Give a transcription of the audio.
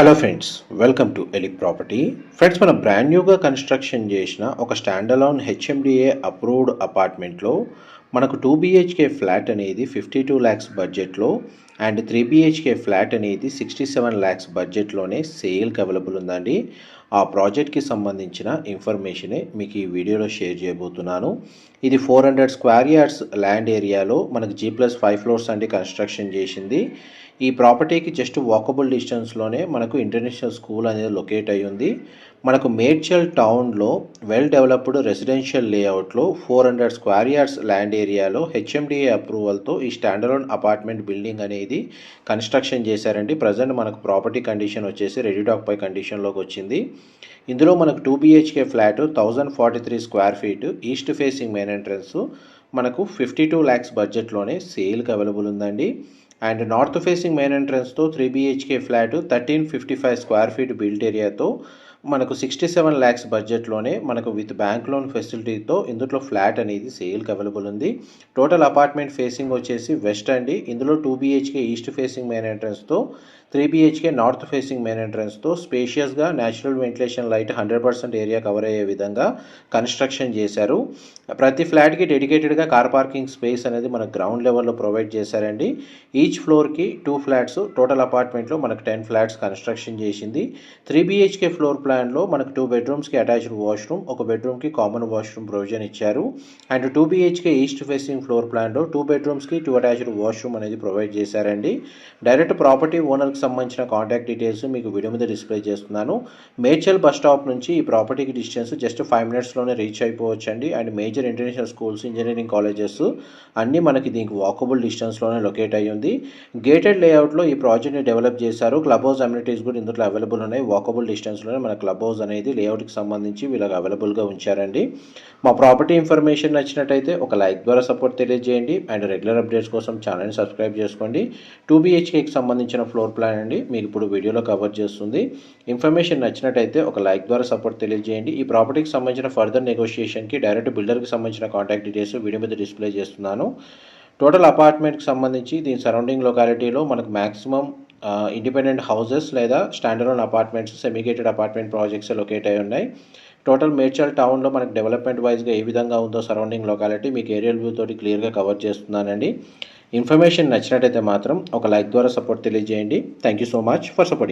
Hello friends, welcome to Elic property. Friends, మన brand న్యూగా construction చేసిన ఒక స్టాండలోన్ హెచ్ఎండిఏ అప్రూవ్డ్ అపార్ట్మెంట్లో మనకు 2 BHK ఫ్లాట్ అనేది 52 lakhs బడ్జెట్లో అండ్ 3 BHK ఫ్లాట్ అనేది 67 lakhs బడ్జెట్లోనే సేల్కి అవైలబుల్ ఉందండి. ఆ ప్రాజెక్ట్కి సంబంధించిన ఇన్ఫర్మేషనే మీకు ఈ వీడియోలో షేర్ చేయబోతున్నాను. ఇది 400 స్క్వేర్ యార్డ్స్ ల్యాండ్ ఏరియాలో మనకు G+5 ఫ్లోర్స్ అండి కన్స్ట్రక్షన్ చేసింది. ఈ ప్రాపర్టీకి జస్ట్ వాకబుల్ డిస్టెన్స్లోనే మనకు ఇంటర్నేషనల్ స్కూల్ అనేది లొకేట్ అయ్యి ఉంది. మనకు మేడ్చల్ టౌన్లో వెల్ డెవలప్డ్ రెసిడెన్షియల్ లేఅవుట్లో 400 స్క్వేర్ యార్డ్స్ ల్యాండ్ ఏరియాలో హెచ్ఎండిఏ అప్రూవల్తో ఈ స్టాండలోన్ అపార్ట్మెంట్ బిల్డింగ్ అనేది కన్స్ట్రక్షన్ చేశారండి. ప్రజెంట్ మనకు ప్రాపర్టీ కండిషన్ వచ్చేసి రెడీ టు ఆక్యుపై కండిషన్లోకి వచ్చింది. ఇందులో మనకు 2 BHK flat 1043 square feet east facing main entrance మనకు 52 lakhs బడ్జెట్లోనే సేల్కి అవైలబుల్ ఉందండి. అండ్ నార్త్ ఫేసింగ్ మెయిన్ ఎంట్రన్స్తో 3 BHK flat 1355 square feet built ఏరియాతో మనకు 67 lakhs బడ్జెట్లోనే మనకు విత్ బ్యాంక్ లోన్ ఫెసిలిటీతో ఇందులో ఫ్లాట్ అనేది సేల్కి అవైలబుల్ ఉంది. టోటల్ అపార్ట్మెంట్ ఫేసింగ్ వచ్చేసి వెస్ట్ అండి. ఇందులో 2 BHK ఈస్ట్ ఫేసింగ్ మెయిన్ ఎంట్రన్స్తో 3 BHK నార్త్ ఫేసింగ్ మెయిన్ ఎంట్రన్స్తో స్పేషియస్గా natural ventilation light 100% area cover అయ్యే విధంగా కన్స్ట్రక్షన్ చేశారు. ప్రతి ఫ్లాట్కి డెడికేటెడ్గా కార్ పార్కింగ్ స్పేస్ అనేది మనకు గ్రౌండ్ లెవెల్లో ప్రొవైడ్ చేశారండి. ఈచ్ ఫ్లోర్కి 2 ఫ్లాట్స్, టోటల్ అపార్ట్మెంట్లో మనకు 10 ఫ్లాట్స్ కన్స్ట్రక్షన్ చేసింది. 3 BHK ఫ్లోర్ ప్లాన్లో మనకు 2 బెడ్రూమ్స్కి అటాచ్డ్ వాష్రూమ్, ఒక బెడ్రూమ్కి కామన్ వాష్రూమ్ ప్రొవిజన్ ఇచ్చారు. And 2 BHK east facing floor ప్లాన్లో 2 బెడ్రూమ్స్కి 2 అటాచ్డ్ వాష్రూమ్ అనేది ప్రొవైడ్ చేశారండి. డైరెక్ట్ ప్రాపర్టీ ఓనర్కి సంబంధించిన కాంటాక్ట్ డీటెయిల్స్ మీకు వీడియో మీద డిస్ప్లే చేస్తున్నాను. మేడ్చల్ బస్ స్టాప్ నుంచి ఈ ప్రాపర్టీకి డిస్టెన్స్ జస్ట్ 5 minutesలోనే రీచ్ అయిపోవచ్చండి. And major international schools, engineering colleges అన్నీ మనకి దీనికి వాకబుల్ డిస్టెన్స్లోనే లొకేట్ అయ్యి ఉంది. గేటెడ్ లేఅవుట్లో ఈ ప్రాజెక్ట్ని డెవలప్ చేశారు. క్లబ్ హౌస్ అమ్యూనిటీస్ కూడా ఇందులో అవైలబుల్ ఉన్నాయి. వాకబుల్ డిస్టెన్స్లోనే మన క్లబ్ హౌస్ అనేది లేఅవుట్కి సంబంధించి వీళ్ళకి అవైలబుల్గా ఉంచారండి. మా ప్రాపర్టీ ఇన్ఫర్మేషన్ నచ్చినట్టయితే ఒక లైక్ ద్వారా సపోర్ట్ తెలియజేయండి. అండ్ రెగ్యులర్ అప్డేట్స్ కోసం ఛానల్ని సబ్స్క్రైబ్ చేసుకోండి. 2 BHKకి సంబంధించిన ఫ్లోర్ ప్లాన్ అండి మీకు ఇప్పుడు వీడియోలో కవర్ చేస్తుంది. ఇన్ఫర్మేషన్ నచ్చినట్టయితే ఒక లైక్ ద్వారా సపోర్ట్ తెలియజేయండి. ఈ ప్రాపర్టీకి సంబంధించిన ఫర్దర్ నెగోషియేషన్కి డైరెక్ట్ బిల్డర్కి సంబంధించిన కాంటాక్ట్ డీటెయిల్స్ వీడియో మీద డిస్ప్లే చేస్తున్నాను. టోటల్ అపార్ట్మెంట్కి సంబంధించి దీని సరౌండింగ్ లొకాలిటీలో మనకు మ్యాక్సిమం ఇండిపెండెంట్ హౌసెస్ లేదా స్టాండర్లోన్ apartments, semi-gated apartment projects locate అయి ఉన్నాయి. టోటల్ మేడ్చల్ టౌన్లో మనకు డెవలప్మెంట్ వైజ్గా ఏ విధంగా ఉందో సరౌండింగ్ లొకాలిటీ మీకు ఏరియల్ వ్యూ తోటి క్లియర్గా కవర్ చేస్తున్నానండి. ఇన్ఫర్మేషన్ నచ్చినట్టయితే మాత్రం ఒక లైక్ ద్వారా సపోర్ట్ తెలియజేయండి. Thank you so much for supporting.